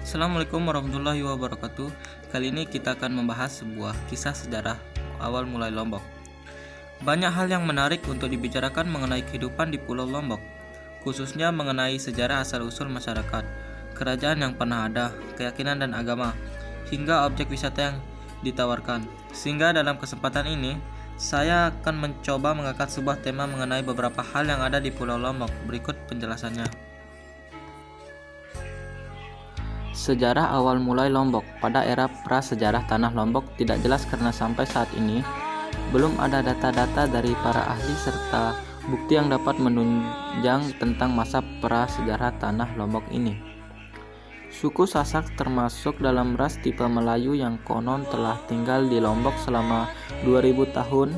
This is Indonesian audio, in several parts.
Assalamualaikum warahmatullahi wabarakatuh. Kali ini kita akan membahas sebuah kisah sejarah awal mulai Lombok. Banyak hal yang menarik untuk dibicarakan mengenai kehidupan di Pulau Lombok, khususnya mengenai sejarah asal-usul masyarakat, kerajaan yang pernah ada, keyakinan dan agama, hingga objek wisata yang ditawarkan. Sehingga dalam kesempatan ini, saya akan mencoba mengangkat sebuah tema mengenai beberapa hal yang ada di Pulau Lombok. Berikut penjelasannya. Sejarah awal mulai Lombok. Pada era prasejarah tanah Lombok tidak jelas karena sampai saat ini belum ada data-data dari para ahli serta bukti yang dapat menunjang tentang masa prasejarah tanah Lombok ini. Suku Sasak termasuk dalam ras tipe Melayu yang konon telah tinggal di Lombok selama 2000 tahun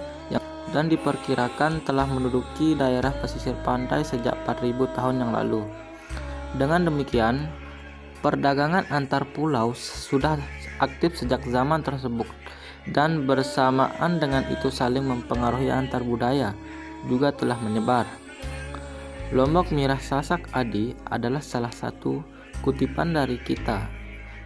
dan diperkirakan telah menduduki daerah pesisir pantai sejak 4000 tahun yang lalu. Dengan demikian, perdagangan antar pulau sudah aktif sejak zaman tersebut dan bersamaan dengan itu saling mempengaruhi antar budaya juga telah menyebar. Lombok Mirah Sasak Adi adalah salah satu kutipan dari Kita,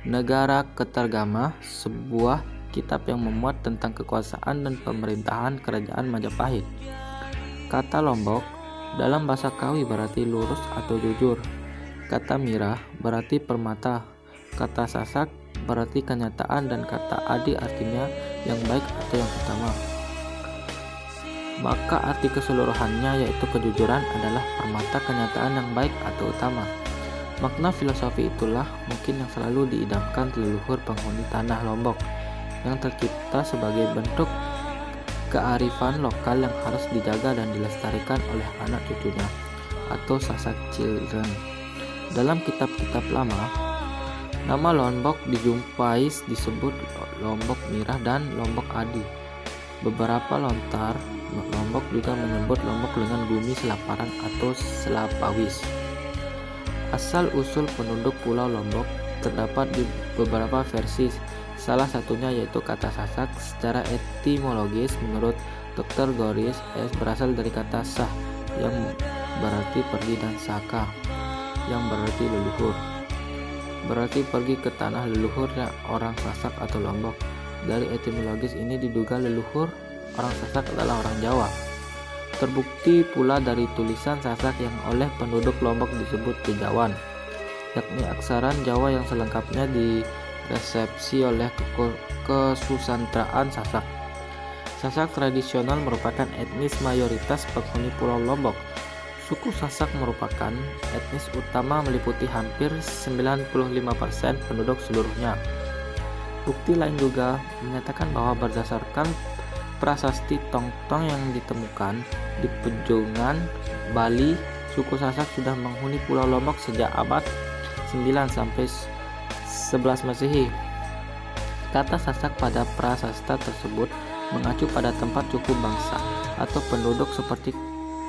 Negara Ketergama, sebuah kitab yang memuat tentang kekuasaan dan pemerintahan Kerajaan Majapahit. Kata Lombok dalam bahasa Kawi berarti lurus atau jujur. Kata Mirah berarti permata, kata Sasak berarti kenyataan, dan kata Adi artinya yang baik atau yang utama. Maka arti keseluruhannya yaitu kejujuran adalah permata kenyataan yang baik atau utama. Makna filosofi itulah mungkin yang selalu diidamkan leluhur penghuni tanah Lombok yang tercipta sebagai bentuk kearifan lokal yang harus dijaga dan dilestarikan oleh anak cucunya atau Sasak Children. Dalam kitab-kitab lama, nama Lombok dijumpai disebut Lombok Mirah dan Lombok Adi. Beberapa lontar Lombok juga menyebut Lombok dengan bumi selaparan atau selapawis. Asal-usul penduduk Pulau Lombok terdapat di beberapa versi. Salah satunya yaitu kata Sasak secara etimologis menurut Dr. Goris berasal dari kata sah yang berarti pergi dan saka yang berarti leluhur, berarti pergi ke tanah leluhurnya orang Sasak atau Lombok. Dari etimologis ini diduga leluhur orang Sasak adalah orang Jawa. Terbukti pula dari tulisan Sasak yang oleh penduduk Lombok disebut Kejawan, yakni aksaran Jawa yang selengkapnya diresepsi oleh kesusastraan Sasak. Sasak tradisional merupakan etnis mayoritas penghuni Pulau Lombok. Suku Sasak merupakan etnis utama meliputi hampir 95% penduduk seluruhnya. Bukti lain juga menyatakan bahwa berdasarkan prasasti Tongtong yang ditemukan di Pejongan, Bali, suku Sasak sudah menghuni Pulau Lombok sejak abad 9 sampai 11 Masehi. Kata Sasak pada prasasta tersebut mengacu pada tempat suku bangsa atau penduduk seperti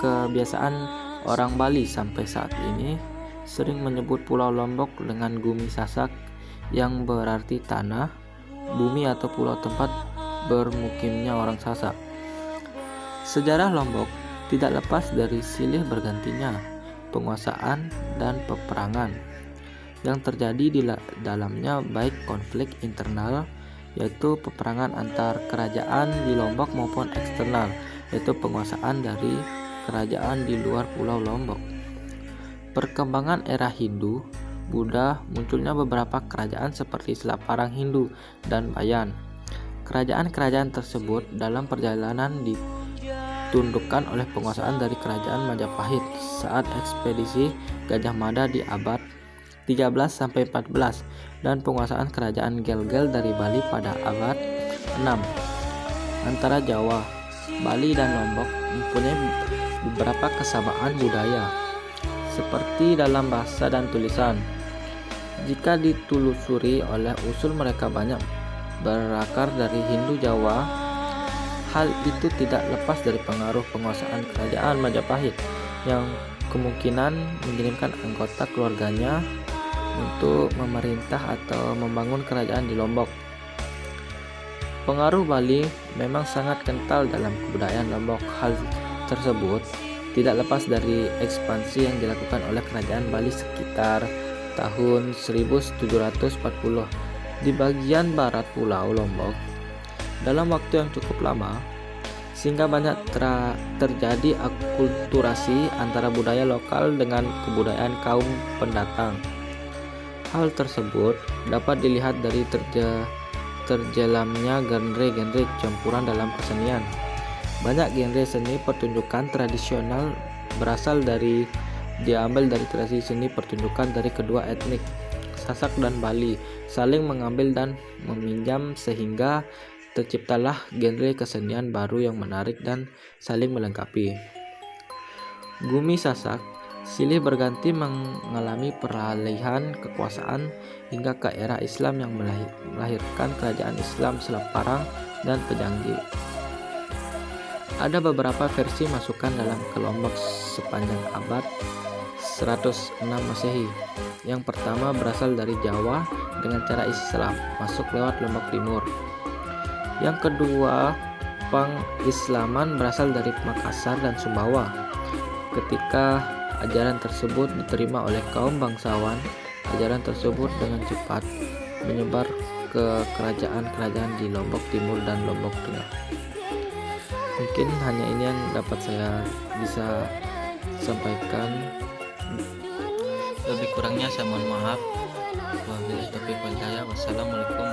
kebiasaan orang Bali sampai saat ini sering menyebut Pulau Lombok dengan Gumi Sasak yang berarti tanah, bumi atau pulau tempat bermukimnya orang Sasak. Sejarah Lombok tidak lepas dari silih bergantinya penguasaan dan peperangan yang terjadi di dalamnya, baik konflik internal yaitu peperangan antar kerajaan di Lombok maupun eksternal yaitu penguasaan dari kerajaan di luar Pulau Lombok. Perkembangan era Hindu, Buddha, munculnya beberapa kerajaan seperti Selaparang Hindu dan Bayan. Kerajaan-kerajaan tersebut dalam perjalanan ditundukkan oleh penguasaan dari kerajaan Majapahit saat ekspedisi Gajah Mada di abad 13 sampai 14 dan penguasaan kerajaan Gel-Gel dari Bali pada abad 6. Antara Jawa, Bali dan Lombok mempunyai beberapa kesamaan budaya seperti dalam bahasa dan tulisan. Jika ditelusuri oleh usul mereka banyak berakar dari Hindu Jawa, hal itu tidak lepas dari pengaruh penguasaan kerajaan Majapahit yang kemungkinan mengirimkan anggota keluarganya untuk memerintah atau membangun kerajaan di Lombok. Pengaruh Bali memang sangat kental dalam kebudayaan Lombok. Hal tersebut tidak lepas dari ekspansi yang dilakukan oleh kerajaan Bali sekitar tahun 1740 di bagian barat Pulau Lombok dalam waktu yang cukup lama, sehingga banyak terjadi akulturasi antara budaya lokal dengan kebudayaan kaum pendatang. Hal tersebut dapat dilihat dari terjelamnya genre-genre campuran dalam kesenian. Banyak genre seni pertunjukan tradisional diambil dari tradisi seni pertunjukan dari kedua etnik, Sasak dan Bali, saling mengambil dan meminjam sehingga terciptalah genre kesenian baru yang menarik dan saling melengkapi. Bumi Sasak silih berganti mengalami peralihan kekuasaan hingga ke era Islam yang melahirkan kerajaan Islam Selat Parang dan Pejanggi. Ada beberapa versi masukan dalam kelompok sepanjang abad 106 Masehi. Yang pertama berasal dari Jawa dengan cara Islam masuk lewat Lombok Timur. Yang kedua, Pang-Islaman berasal dari Makassar dan Sumbawa. Ketika ajaran tersebut diterima oleh kaum bangsawan, ajaran tersebut dengan cepat menyebar ke kerajaan-kerajaan di Lombok Timur dan Lombok Tengah. Mungkin hanya ini yang dapat saya bisa sampaikan. Lebih kurangnya saya mohon maaf. Wabillahi taufiq wal hidayah. Wassalamualaikum